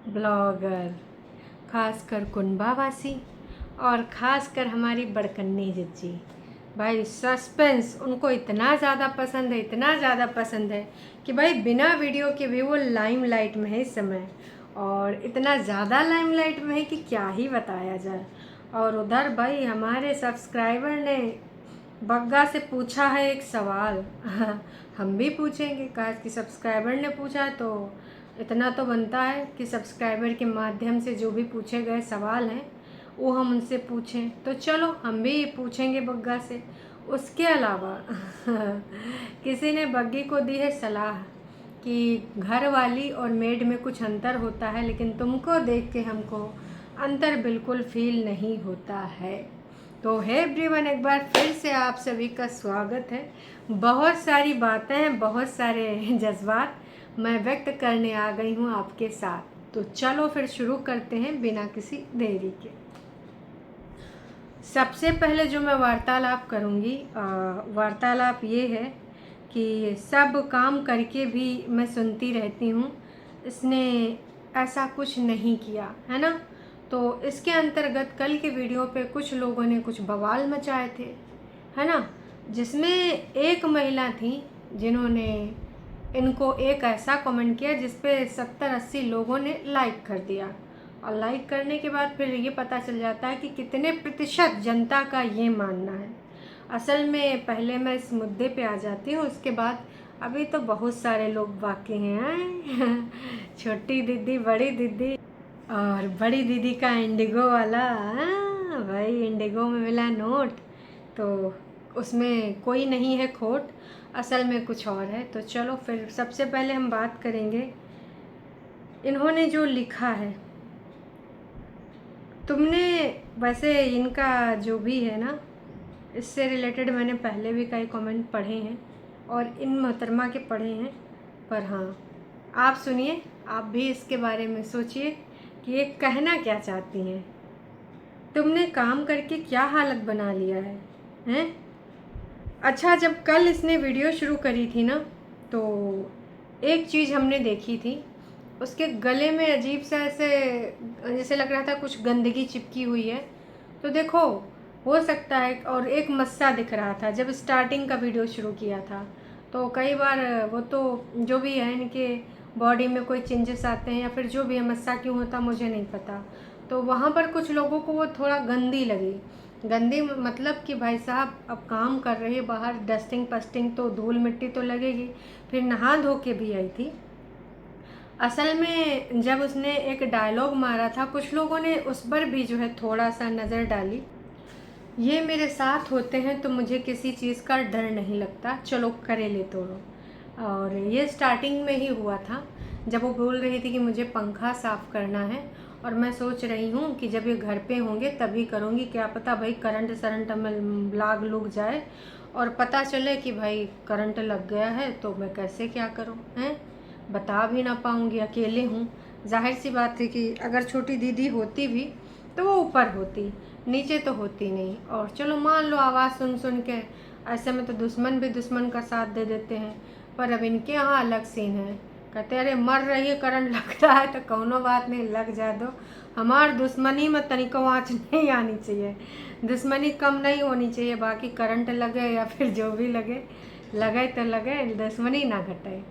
Blogger, खासकर कुंबावासी और ख़ासकर हमारी बड़कन्नी जिज्जी। भाई सस्पेंस उनको इतना ज़्यादा पसंद है, इतना ज़्यादा पसंद है कि भाई बिना वीडियो के भी वो लाइमलाइट में है इस समय, और इतना ज़्यादा लाइमलाइट में है कि क्या ही बताया जाए। और उधर भाई हमारे सब्सक्राइबर ने बग्गा से पूछा है एक सवाल। हम भी पूछेंगे, कहा कि सब्सक्राइबर ने पूछा तो इतना तो बनता है कि सब्सक्राइबर के माध्यम से जो भी पूछे गए सवाल हैं वो हम उनसे पूछें। तो चलो हम भी पूछेंगे बग्गा से। उसके अलावा किसी ने बग्गी को दी है सलाह कि घर वाली और मेड में कुछ अंतर होता है, लेकिन तुमको देख के हमको अंतर बिल्कुल फील नहीं होता है। तो है एवरीवन, एक बार फिर से आप सभी का स्वागत है। बहुत सारी बातें हैं, बहुत सारे जज्बात मैं व्यक्त करने आ गई हूँ आपके साथ। तो चलो फिर शुरू करते हैं बिना किसी देरी के। सबसे पहले जो मैं वार्तालाप करूँगी, वार्तालाप ये है कि सब काम करके भी मैं सुनती रहती हूँ, इसने ऐसा कुछ नहीं किया है ना। तो इसके अंतर्गत कल के वीडियो पे कुछ लोगों ने कुछ बवाल मचाए थे, है ना, जिसमें एक महिला थी जिन्होंने इनको एक ऐसा कमेंट किया जिस पे 70-80 लोगों ने लाइक कर दिया। और लाइक करने के बाद फिर ये पता चल जाता है कि कितने प्रतिशत जनता का ये मानना है। असल में पहले मैं इस मुद्दे पे आ जाती हूँ, उसके बाद अभी तो बहुत सारे लोग बाकी हैं। छोटी दीदी, बड़ी दीदी, और बड़ी दीदी का इंडिगो वाला, भाई इंडिगो में मिला नोट तो उसमें कोई नहीं है खोट, असल में कुछ और है। तो चलो फिर सबसे पहले हम बात करेंगे इन्होंने जो लिखा है। तुमने वैसे इनका जो भी है ना, इससे रिलेटेड मैंने पहले भी कई कमेंट पढ़े हैं और इन मोहतरमा के पढ़े हैं, पर हाँ आप सुनिए, आप भी इसके बारे में सोचिए कि ये कहना क्या चाहती हैं। तुमने काम करके क्या हालत बना लिया है, हैं? अच्छा, जब कल इसने वीडियो शुरू करी थी ना, तो एक चीज़ हमने देखी थी, उसके गले में अजीब सा ऐसे जैसे लग रहा था कुछ गंदगी चिपकी हुई है। तो देखो, हो सकता है, और एक मस्सा दिख रहा था जब स्टार्टिंग का वीडियो शुरू किया था। तो कई बार वो तो जो भी है इनके बॉडी में कोई चेंजेस आते हैं या फिर जो भी है, मस्सा क्यों होता मुझे नहीं पता। तो वहाँ पर कुछ लोगों को वो थोड़ा गंदी लगी। गंदी मतलब कि भाई साहब अब काम कर रहे बाहर, डस्टिंग पस्टिंग तो धूल मिट्टी तो लगेगी, फिर नहा धो के भी आई थी। असल में जब उसने एक डायलॉग मारा था, कुछ लोगों ने उस पर भी जो है थोड़ा सा नज़र डाली। ये मेरे साथ होते हैं तो मुझे किसी चीज़ का डर नहीं लगता, चलो करे ले तोड़ो। और ये स्टार्टिंग में ही हुआ था जब वो बोल रही थी कि मुझे पंखा साफ़ करना है, और मैं सोच रही हूँ कि जब ये घर पे होंगे तभी करूँगी, क्या पता भाई करंट सरंट में लाग लुग जाए और पता चले कि भाई करंट लग गया है तो मैं कैसे क्या करूँ, हैं? बता भी ना पाऊँगी, अकेले हूँ। जाहिर सी बात है कि अगर छोटी दीदी होती भी तो वो ऊपर होती, नीचे तो होती नहीं। और चलो मान लो आवाज़ सुन सुन के ऐसे में तो दुश्मन भी दुश्मन का साथ दे देते हैं, पर अब इनके यहाँ अलग सीन है। कहते अरे मर रही है, करंट लग रहा है तो कौनो बात नहीं, लग जा दो, हमार दुश्मनी में तनिको आँच नहीं आनी चाहिए, दुश्मनी कम नहीं होनी चाहिए। बाकी करंट लगे या फिर जो भी लगे, लगे तो लगे, दुश्मनी ना घटे,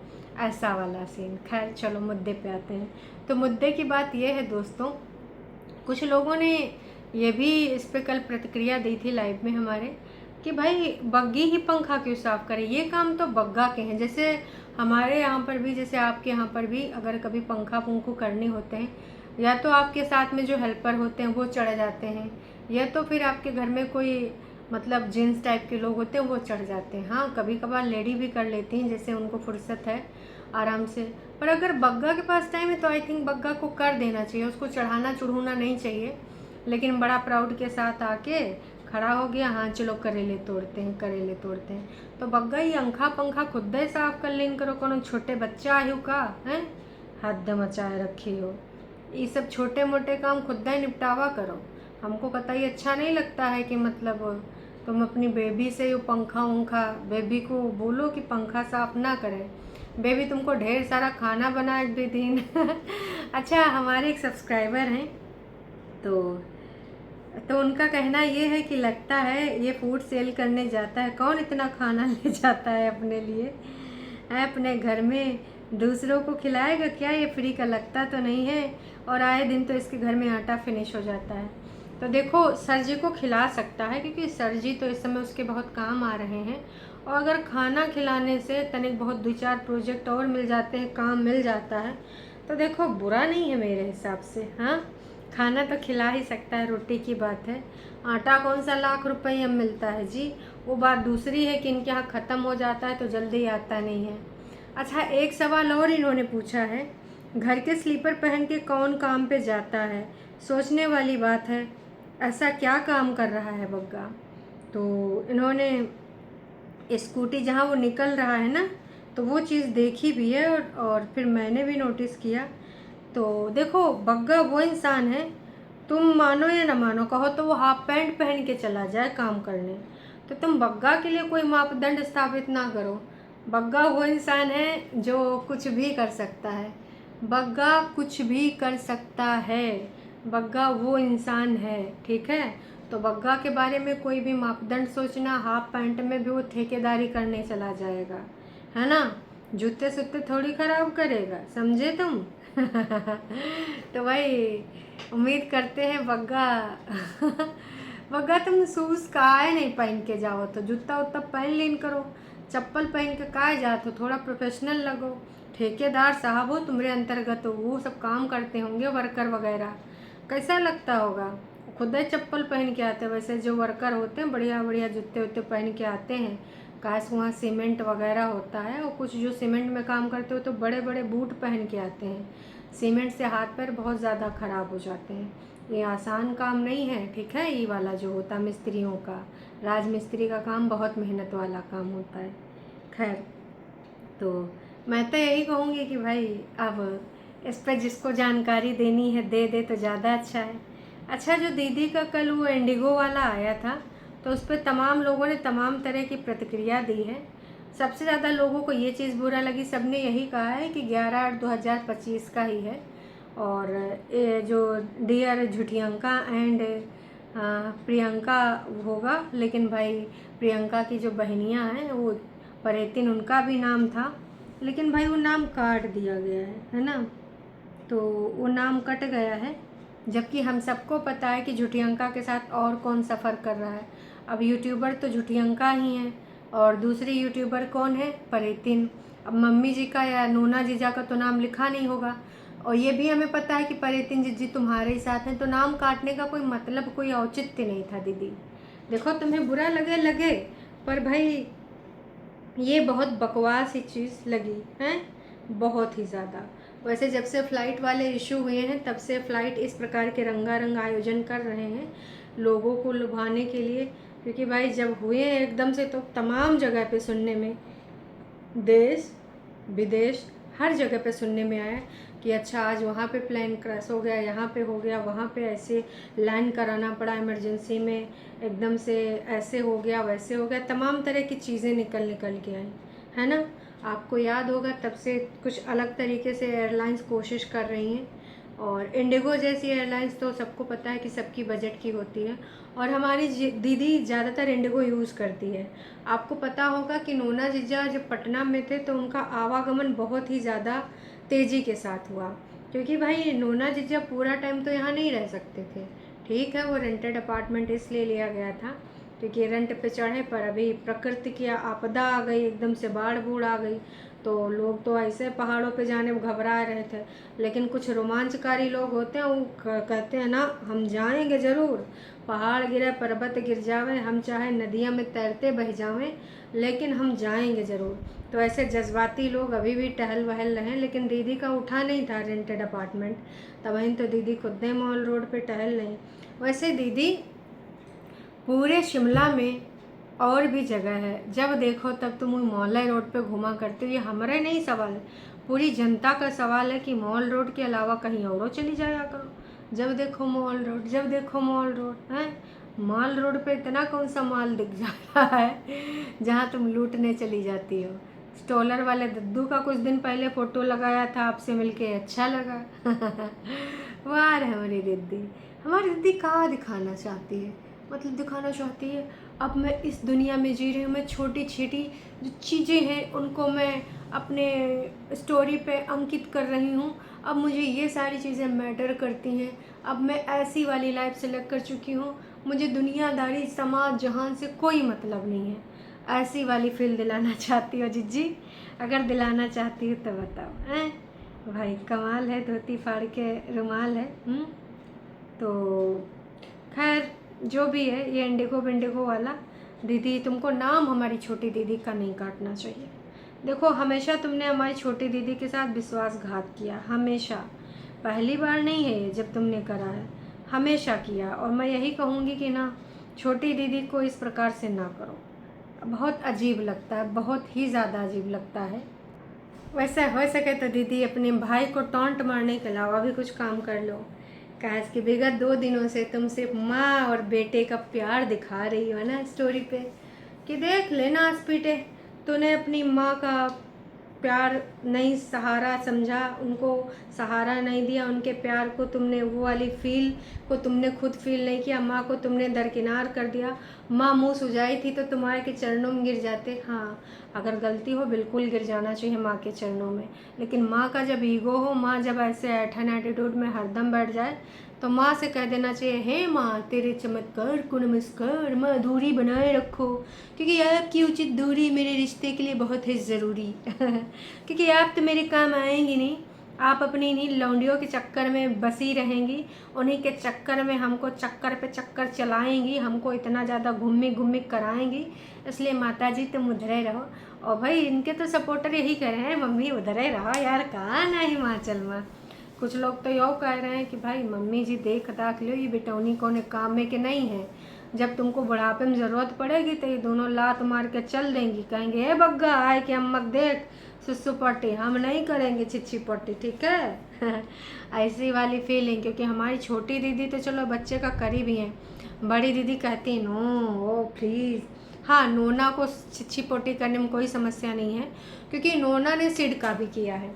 ऐसा वाला सीन। खैर चलो मुद्दे पे आते हैं। तो मुद्दे की बात ये है दोस्तों, कुछ लोगों ने ये भी इस पे कल प्रतिक्रिया दी थी लाइव में हमारे, कि भाई बग्गी ही पंखा क्यों साफ़ करे, ये काम तो बग्गा के हैं। जैसे हमारे यहाँ पर भी, जैसे आपके यहाँ पर भी अगर कभी पंखा पुंखू करने होते हैं, या तो आपके साथ में जो हेल्पर होते हैं वो चढ़ जाते हैं, या तो फिर आपके घर में कोई मतलब जेंट्स टाइप के लोग होते हैं वो चढ़ जाते हैं। हाँ कभी कभार लेडी भी कर लेती हैं, जैसे उनको फुर्सत है आराम से। पर अगर बग्गा के पास टाइम है तो आई थिंक बग्गा को कर देना चाहिए, उसको चढ़ाना चढ़ूना नहीं चाहिए। लेकिन बड़ा प्राउड के साथ आके खड़ा हो गया, हाँ चलो करेले तोड़ते हैं, करेले तोड़ते हैं। तो बग्गा ये अंखा पंखा खुद ही साफ कर लेन करो, कोनो छोटे बच्चा आयु का है, हद मचाए रखी हो। ये सब छोटे मोटे काम खुद ही निपटावा करो। हमको कतई अच्छा नहीं लगता है कि मतलब तुम अपनी बेबी से ये पंखा उंखा, बेबी को बोलो कि पंखा साफ ना करे। बेबी तुमको ढेर सारा खाना बना एक दे दिन। अच्छा, हमारे एक सब्सक्राइबर हैं, तो उनका कहना ये है कि लगता है ये फूड सेल करने जाता है, कौन इतना खाना ले जाता है अपने लिए, है अपने घर में दूसरों को खिलाएगा क्या, ये फ्री का लगता तो नहीं है। और आए दिन तो इसके घर में आटा फिनिश हो जाता है। तो देखो, सर जी को खिला सकता है, क्योंकि सर जी तो इस समय उसके बहुत काम आ रहे हैं। और अगर खाना खिलाने से तनिक बहुत 2-4 प्रोजेक्ट और मिल जाते हैं, काम मिल जाता है, तो देखो बुरा नहीं है मेरे हिसाब से। हाँ, खाना तो खिला ही सकता है, रोटी की बात है। आटा कौन सा लाख रुपये में मिलता है जी, वो बात दूसरी है कि इनके यहाँ ख़त्म हो जाता है तो जल्दी आता नहीं है। अच्छा, एक सवाल और इन्होंने पूछा है, घर के स्लीपर पहन के कौन काम पे जाता है, सोचने वाली बात है। ऐसा क्या काम कर रहा है बग्गा। तो इन्होंने स्कूटी जहाँ वो निकल रहा है ना, तो वो चीज़ देखी भी है, और फिर मैंने भी नोटिस किया। तो देखो, बग्गा वो इंसान है, तुम मानो या ना मानो, कहो तो वो हाफ पैंट पहन के चला जाए काम करने, तो तुम बग्गा के लिए कोई मापदंड स्थापित ना करो। बग्गा वो इंसान है जो कुछ भी कर सकता है, बग्गा कुछ भी कर सकता है, बग्गा वो इंसान है, ठीक है। तो बग्गा के बारे में कोई भी मापदंड सोचना, हाफ पैंट में भी वो ठेकेदारी करने चला जाएगा, है ना, जूते सूते थोड़ी खराब करेगा, समझे तुम। तो भाई उम्मीद करते हैं बग्गा बग्गा तुम शूज़ काहे नहीं पहन के जाओ, तो जूता उतना पहन लेन करो, चप्पल पहन के काहे जात हो, थोड़ा प्रोफेशनल लगो। ठेकेदार साहब हो, तुम्हारे अंतर्गत हो, वो सब काम करते होंगे वर्कर वगैरह, कैसा लगता होगा, खुद ही चप्पल पहन के आते हैं। वैसे जो वर्कर होते हैं बढ़िया बढ़िया जूते वूते पहन के आते हैं, काश वहाँ सीमेंट वगैरह होता है, और कुछ जो सीमेंट में काम करते हो तो बड़े बड़े बूट पहन के आते हैं, सीमेंट से हाथ पैर बहुत ज़्यादा ख़राब हो जाते हैं। ये आसान काम नहीं है, ठीक है। ये वाला जो होता है मिस्त्रियों का, राजमिस्त्री का काम बहुत मेहनत वाला काम होता है। खैर, तो मैं तो यही कहूँगी कि भाई अब इस पर जिसको जानकारी देनी है दे दे तो ज़्यादा अच्छा है। अच्छा, जो दीदी का कल वो इंडिगो वाला आया था, तो उस पर तमाम लोगों ने तमाम तरह की प्रतिक्रिया दी है। सबसे ज़्यादा लोगों को ये चीज़ बुरा लगी, सबने यही कहा है कि 11/8/2025 का ही है, और ये जो डियर झुठियंका एंड प्रियंका होगा, लेकिन भाई प्रियंका की जो बहनियाँ हैं वो परेतिन, उनका भी नाम था, लेकिन भाई वो नाम काट दिया गया है ना, तो वो नाम कट गया है। जबकि हम सबको पता है कि झुठियंका के साथ और कौन सफ़र कर रहा है। अब यूट्यूबर तो झुठियंका ही हैं, और दूसरी यूट्यूबर कौन है, परेतिन। अब मम्मी जी का या नोना जीजा का तो नाम लिखा नहीं होगा, और ये भी हमें पता है कि परेतिन जी तुम्हारे ही साथ हैं, तो नाम काटने का कोई मतलब, कोई औचित्य नहीं था दीदी। देखो, तुम्हें बुरा लगे लगे, पर भाई ये बहुत बकवास ही चीज़ लगी है, बहुत ही ज़्यादा। वैसे जब से फ़्लाइट वाले इशू हुए हैं, तब से फ़्लाइट इस प्रकार के रंगारंग आयोजन कर रहे हैं लोगों को लुभाने के लिए, क्योंकि भाई जब हुए हैं एकदम से, तो तमाम जगह पे सुनने में, देश विदेश हर जगह पे सुनने में आया कि अच्छा आज वहाँ पे प्लेन क्रैश हो गया, यहाँ पे हो गया, वहाँ पे ऐसे लैंड कराना पड़ा इमरजेंसी में, एकदम से ऐसे हो गया, वैसे हो गया, तमाम तरह की चीज़ें निकल के आई, है ना। आपको याद होगा, तब से कुछ अलग तरीके से एयरलाइंस कोशिश कर रही हैं, और इंडिगो जैसी एयरलाइंस तो सबको पता है कि सबकी बजट की होती है, और हमारी दीदी ज़्यादातर इंडिगो यूज़ करती है। आपको पता होगा कि नोना जीजा जब पटना में थे तो उनका आवागमन बहुत ही ज़्यादा तेज़ी के साथ हुआ, क्योंकि भाई नोना जीजा पूरा टाइम तो यहाँ नहीं रह सकते थे। ठीक है, वो रेंटेड अपार्टमेंट इसलिए लिया गया था क्योंकि रेंट पे चढ़े, पर अभी प्रकृति की आपदा आ गई, एकदम से बाढ़ बूढ़ आ गई, तो लोग तो ऐसे पहाड़ों पे जाने घबरा रहे थे। लेकिन कुछ रोमांचकारी लोग होते हैं, वो कहते हैं ना हम जाएंगे ज़रूर, पहाड़ गिरे पर्वत गिर जावे, हम चाहे नदियाँ में तैरते बह जावें, लेकिन हम जाएंगे ज़रूर। तो ऐसे जज्बाती लोग अभी भी टहल वहल रहे हैं, लेकिन दीदी का उठा नहीं था रेंटेड अपार्टमेंट, तब तो दीदी खुद मॉल रोड पे टहल नहीं। वैसे दीदी पूरे शिमला में और भी जगह है, जब देखो तब तुम मौलाई रोड पे घुमा करते हो। ये हमारा नहीं सवाल है, पूरी जनता का सवाल है कि मॉल रोड के अलावा कहीं और चली जाया करो। जब देखो मॉल रोड, जब देखो मॉल रोड है। मॉल रोड पे इतना कौन सा माल दिख जाता है जहाँ तुम लूटने चली जाती हो, स्टॉलर वाले दद्दू का कुछ दिन पहले फ़ोटो लगाया था, आपसे मिलके अच्छा लगा। वाह रे हमारी दीदी कहाँ दिखाना चाहती है, मतलब दिखाना चाहती है अब मैं इस दुनिया में जी रही हूँ, मैं छोटी छोटी जो चीज़ें हैं उनको मैं अपने स्टोरी पे अंकित कर रही हूँ। अब मुझे ये सारी चीज़ें मैटर करती हैं, अब मैं ऐसी वाली लाइफ सेलेक्ट कर चुकी हूँ, मुझे दुनियादारी समाज जहान से कोई मतलब नहीं है। ऐसी वाली फील दिलाना चाहती हो जिज्जी? अगर दिलाना चाहती हो तो बताओ। हैं भाई कमाल है, धोती फाड़ के रुमाल है। तो खैर जो भी है, ये इंडिगो बिंडिगो वाला दीदी, तुमको नाम हमारी छोटी दीदी का नहीं काटना चाहिए। देखो हमेशा तुमने हमारी छोटी दीदी के साथ विश्वासघात किया, हमेशा, पहली बार नहीं है ये जब तुमने करा है, हमेशा किया। और मैं यही कहूँगी कि ना, छोटी दीदी को इस प्रकार से ना करो, बहुत अजीब लगता है, बहुत ही ज़्यादा अजीब लगता है। वैसे हो सके तो दीदी अपने भाई को टॉन्ट मारने के अलावा भी कुछ काम कर लो। काश कि विगत 2 दिनों से तुम सिर्फ माँ और बेटे का प्यार दिखा रही हो ना स्टोरी पे, कि देख लेना आसपीटे, तूने अपनी माँ का प्यार नहीं सहारा समझा, उनको सहारा नहीं दिया, उनके प्यार को तुमने, वो वाली फील को तुमने खुद फील नहीं किया, माँ को तुमने दरकिनार कर दिया। माँ मुँह सुजाई थी तो तुम्हारे के चरणों में गिर जाते। हाँ, अगर गलती हो बिल्कुल गिर जाना चाहिए माँ के चरणों में, लेकिन माँ का जब ईगो हो, माँ जब ऐसे ऐठन एटीट्यूड में हरदम बैठ जाए, तो माँ से कह देना चाहिए, हे माँ तेरे चमत्कार को नमस्कार, माँ दूरी बनाए रखो, क्योंकि आपकी उचित दूरी मेरे रिश्ते के लिए बहुत है ज़रूरी। क्योंकि आप तो मेरे काम आएंगी नहीं, आप अपनी इन्हीं लौंडियों के चक्कर में बसी रहेंगी, उन्हीं के चक्कर में हमको चक्कर पे चक्कर चलाएंगी, हमको इतना ज़्यादा घूमी घूमी कराएंगी। इसलिए माता जी तुम उधर ही रहो। और भाई इनके तो सपोर्टर यही कह रहे हैं, मम्मी उधर ही रहो यार, कहाँ ना हिमाचल में। कुछ लोग तो यो कह रहे हैं कि भाई मम्मी जी देख दाख लो, ये बेटौनी कोने काम में के नहीं है, जब तुमको बुढ़ापे में ज़रूरत पड़ेगी तो ये दोनों लात मार के चल देंगी, कहेंगे ए बग्गा आए कि अम्मक देख सुसु पट्टी, हम नहीं करेंगे छिछी पट्टी, ठीक है। ऐसी वाली फीलिंग, क्योंकि हमारी छोटी दीदी तो चलो बच्चे का करीब ही है, बड़ी दीदी कहती नो ओ प्लीज़। हाँ, नोना को छिछी पोटी करने में कोई समस्या नहीं है, क्योंकि नोना ने सिड का भी किया है।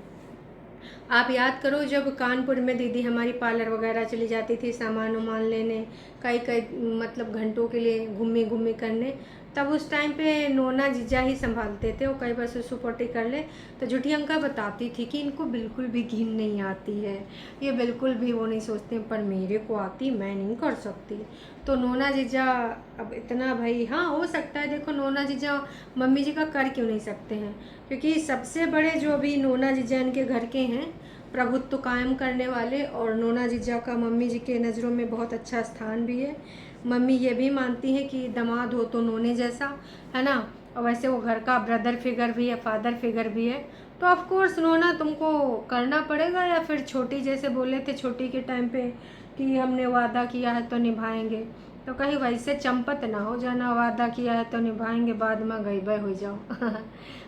आप याद करो जब कानपुर में दीदी हमारी पार्लर वगैरह चली जाती थी सामान उमान लेने, कई कई मतलब घंटों के लिए घूमी घूमी करने, तब उस टाइम पे नोना जीजा ही संभालते थे। वो कई बार सुसु पोटी कर ले तो झूठी अंका बताती थी कि इनको बिल्कुल भी घिन नहीं आती है, ये बिल्कुल भी वो नहीं सोचते, पर मेरे को आती, मैं नहीं कर सकती। तो नोना जीजा अब इतना, भाई हाँ हो सकता है, देखो नोना जीजा मम्मी जी का कर क्यों नहीं सकते हैं, क्योंकि सबसे बड़े जो अभी नोना जीजा इनके घर के हैं, प्रभुत्व कायम करने वाले, और नोना जीजा का मम्मी जी के नज़रों में बहुत अच्छा स्थान भी है। मम्मी ये भी मानती हैं कि दामाद हो तो नोने जैसा, है ना, और वैसे वो घर का ब्रदर फिगर भी है, फादर फिगर भी है। तो ऑफ कोर्स नोना तुमको करना पड़ेगा, या फिर छोटी जैसे बोले थे छोटी के टाइम पे कि हमने वादा किया है तो निभाएंगे, तो कहीं वैसे चंपत ना हो जाना, वादा किया है तो निभाएंगे बाद में गई बे हो जाओ।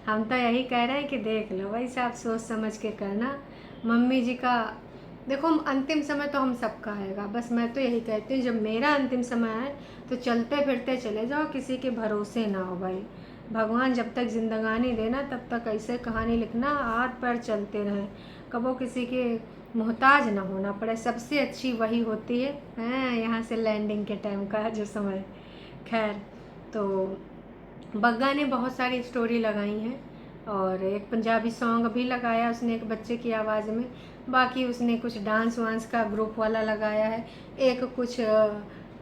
हम तो यही कह रहे हैं कि देख लो भाई साहब, सोच समझ के करना। मम्मी जी का देखो अंतिम समय तो हम सबका आएगा, बस मैं तो यही कहती हूँ जब मेरा अंतिम समय आए तो चलते फिरते चले जाओ, किसी के भरोसे ना हो भाई। भगवान जब तक जिंदगानी देना तब तक ऐसे कहानी लिखना, हाथ पैर चलते रहें, कबो किसी के मोहताज ना होना पड़े, सबसे अच्छी वही होती है। यहाँ से लैंडिंग के टाइम का जो समय। खैर, तो बग्गा ने बहुत सारी स्टोरी लगाई हैं, और एक पंजाबी सॉन्ग भी लगाया उसने एक बच्चे की आवाज़ में, बाकी उसने कुछ डांस वांस का ग्रुप वाला लगाया है, एक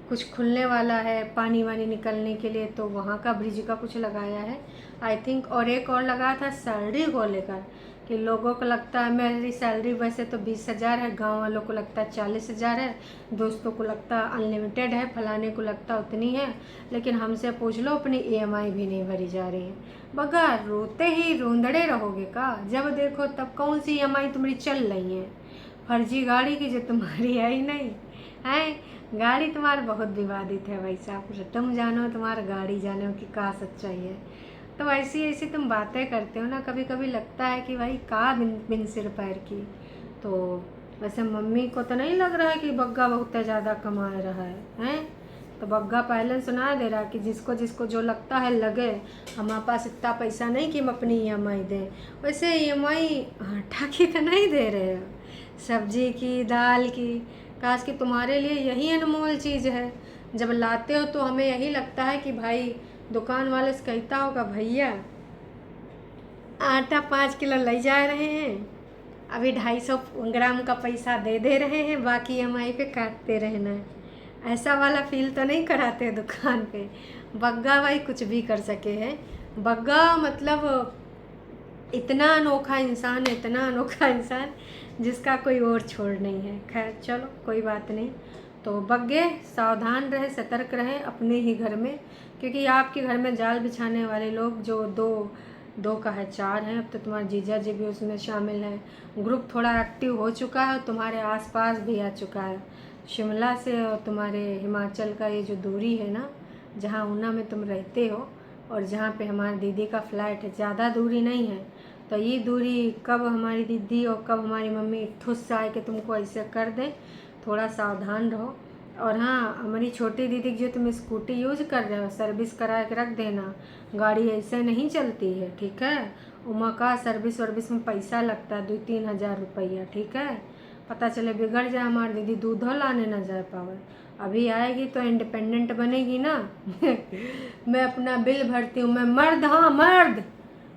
कुछ खुलने वाला है पानी वानी निकलने के लिए, तो वहाँ का ब्रिज का कुछ लगाया है आई थिंक, और एक और लगाया था सैलरी को लेकर, कि लोगों को लगता है मेरी सैलरी वैसे तो 20,000 है, गांव वालों को लगता है 40,000 है, दोस्तों को लगता है अनलिमिटेड है, फलाने को लगता उतनी है, लेकिन हमसे पूछ लो अपनी EMI भी नहीं भरी जा रही है। बगा रोते ही रोंदड़े रहोगे का, जब देखो तब कौन सी EMI तुम्हारी चल रही है, फर्जी गाड़ी की जो तुम्हारी है ही नहीं है। गाड़ी तुम्हारा बहुत विवादित है भाई साहब, तुम जानो तुम्हारा गाड़ी जानो कि का सच्चाई है। तो ऐसी ऐसी तुम बातें करते हो ना, कभी कभी लगता है कि भाई का बिन सिर पैर की। तो वैसे मम्मी को तो नहीं लग रहा है कि बग्गा बहुत ज़्यादा कमा रहा है, हैं? तो बग्गा पहले सुना दे रहा कि जिसको जिसको जो लगता है लगे, हमारे पास इतना पैसा नहीं कि हम अपनी EMI दें। वैसे EMI आटा की तो नहीं दे रहे हो, सब्जी की, दाल की। काश कि तुम्हारे लिए यही अनमोल चीज़ है। जब लाते हो तो हमें यही लगता है कि भाई दुकान वाले से कहता होगा भैया आटा 5 किलो ले जा रहे हैं, अभी 250 ग्राम का पैसा दे दे रहे हैं, बाकी EMI पे काटते रहना है। ऐसा वाला फील तो नहीं कराते दुकान पे। बग्गा भाई कुछ भी कर सके हैं। बग्गा मतलब इतना अनोखा इंसान, इतना अनोखा इंसान जिसका कोई और छोड़ नहीं है। खैर चलो कोई बात नहीं। तो बग्गे सावधान रहे, सतर्क रहे अपने ही घर में, क्योंकि आपके घर में जाल बिछाने वाले लोग जो दो का है 4 हैं। अब तो तुम्हारे जीजा जी भी उसमें शामिल हैं। ग्रुप थोड़ा एक्टिव हो चुका है, तुम्हारे आसपास भी आ चुका है। शिमला से और तुम्हारे हिमाचल का ये जो दूरी है ना, जहाँ ऊना में तुम रहते हो और जहाँ पे हमारी दीदी का फ्लैट है, ज़्यादा दूरी नहीं है। तो ये दूरी कब हमारी दीदी और कब हमारी मम्मी ठुस आए कि तुमको ऐसे कर दें, थोड़ा सावधान रहो। और हाँ, हमारी छोटी दीदी जो तुम स्कूटी यूज़ कर रहे हो, सर्विस करा के रख देना। गाड़ी ऐसे नहीं चलती है, ठीक है। उमा का सर्विस वर्विस में पैसा लगता है 2-3 हज़ार रुपया, ठीक है। पता चले बिगड़ जाए हमारी दीदी, दूधो लाने ना जा पावे। अभी आएगी तो इंडिपेंडेंट बनेगी ना। मैं अपना बिल भरती हूँ, मैं मर्द, हाँ मर्द,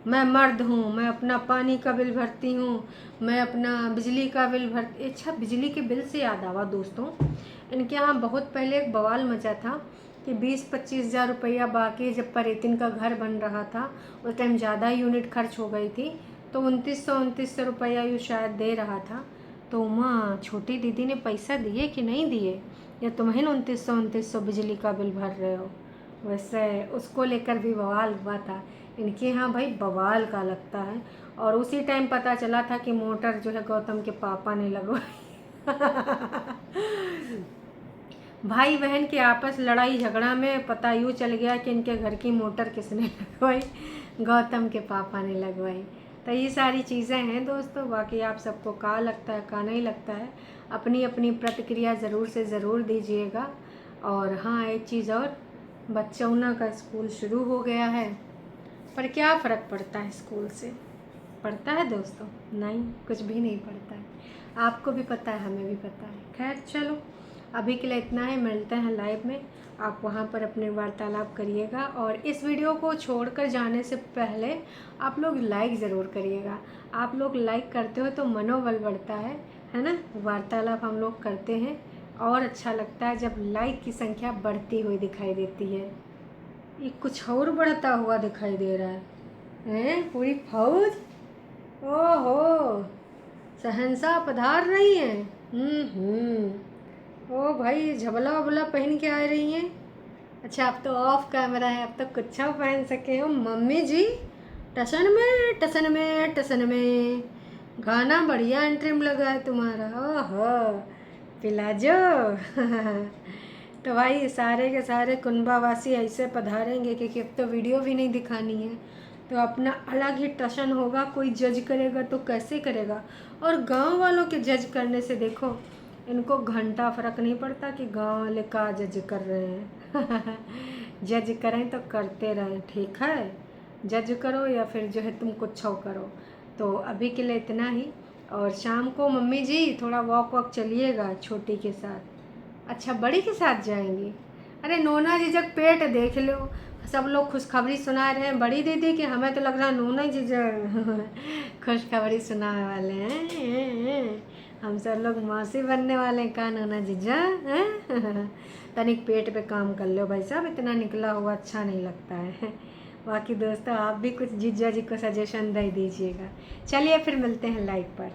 मैं मर्द हूँ। मैं अपना पानी का बिल भरती हूँ, मैं अपना बिजली का बिल भरती। अच्छा, बिजली के बिल से याद आवा दोस्तों, इनके यहाँ बहुत पहले एक बवाल मचा था कि 20-25 हज़ार रुपया बाकी, जब परितिन का घर बन रहा था उस टाइम ज़्यादा यूनिट खर्च हो गई थी, तो 2900 रुपया यू शायद दे रहा था। तो उमा छोटी दीदी ने पैसा दिए कि नहीं दिए, या तुम्हें 2900 बिजली का बिल भर रहे हो। वैसे उसको लेकर भी बवाल हुआ था। इनके यहाँ भाई बवाल का लगता है। और उसी टाइम पता चला था कि मोटर जो है गौतम के पापा ने लगवाई। भाई बहन के आपस लड़ाई झगड़ा में पता यूँ चल गया कि इनके घर की मोटर किसने लगवाई, गौतम के पापा ने लगवाई। तो ये सारी चीज़ें हैं दोस्तों। बाकी आप सबको का लगता है का नहीं लगता है, अपनी अपनी प्रतिक्रिया ज़रूर से ज़रूर दीजिएगा। और हाँ, एक चीज़ और, बच्चौना का स्कूल शुरू हो गया है, पर क्या फ़र्क पड़ता है स्कूल से? पड़ता है दोस्तों? नहीं, कुछ भी नहीं पड़ता है। आपको भी पता है, हमें भी पता है। खैर चलो, अभी के लिए इतना है। मिलते हैं लाइव में, आप वहाँ पर अपने वार्तालाप करिएगा। और इस वीडियो को छोड़कर जाने से पहले आप लोग लाइक ज़रूर करिएगा। आप लोग लाइक करते हो तो मनोबल बढ़ता है ना। वार्तालाप हम लोग करते हैं और अच्छा लगता है जब लाइक की संख्या बढ़ती हुई दिखाई देती है। ये कुछ और बढ़ता हुआ दिखाई दे रहा है, पूरी फौज। ओहो, शहंशाह पधार रही हैं। ओ भाई, झबला वबला पहन के आ रही हैं। अच्छा, अब तो ऑफ कैमरा है, अब तो कुछ पहन सके हो। मम्मी जी टसन में टसन में टसन में, गाना बढ़िया एंट्रीम लगा है तुम्हारा। ओहो, पिलाजो। तो भाई सारे के सारे कुंभावासी ऐसे पधारेंगे क्योंकि अब तो वीडियो भी नहीं दिखानी है, तो अपना अलग ही टशन होगा। कोई जज करेगा तो कैसे करेगा। और गांव वालों के जज करने से देखो, इनको घंटा फ़र्क नहीं पड़ता कि गांव वाले का जज कर रहे हैं। जज करें तो करते रहें, ठीक है। जज करो या फिर जो है तुम कुछ करो। तो अभी के लिए इतना ही। और शाम को मम्मी जी थोड़ा वॉक चलिएगा छोटी के साथ। अच्छा, बड़ी के साथ जाएंगी? अरे नोना जी जब पेट देख लो, सब लोग खुशखबरी सुना रहे हैं बड़ी दीदी की, हमें तो लग रहा नोना जी खुशखबरी सुनाने वाले हैं। हम सब लोग मौसी बनने वाले हैं का नोना जीजा हैं। तनिक पेट पे काम कर लो भाई साहब, इतना निकला हुआ अच्छा नहीं लगता है। बाकी दोस्तों, आप भी कुछ जीजा जी को सजेशन दे दीजिएगा। चलिए फिर मिलते हैं लाइव पर।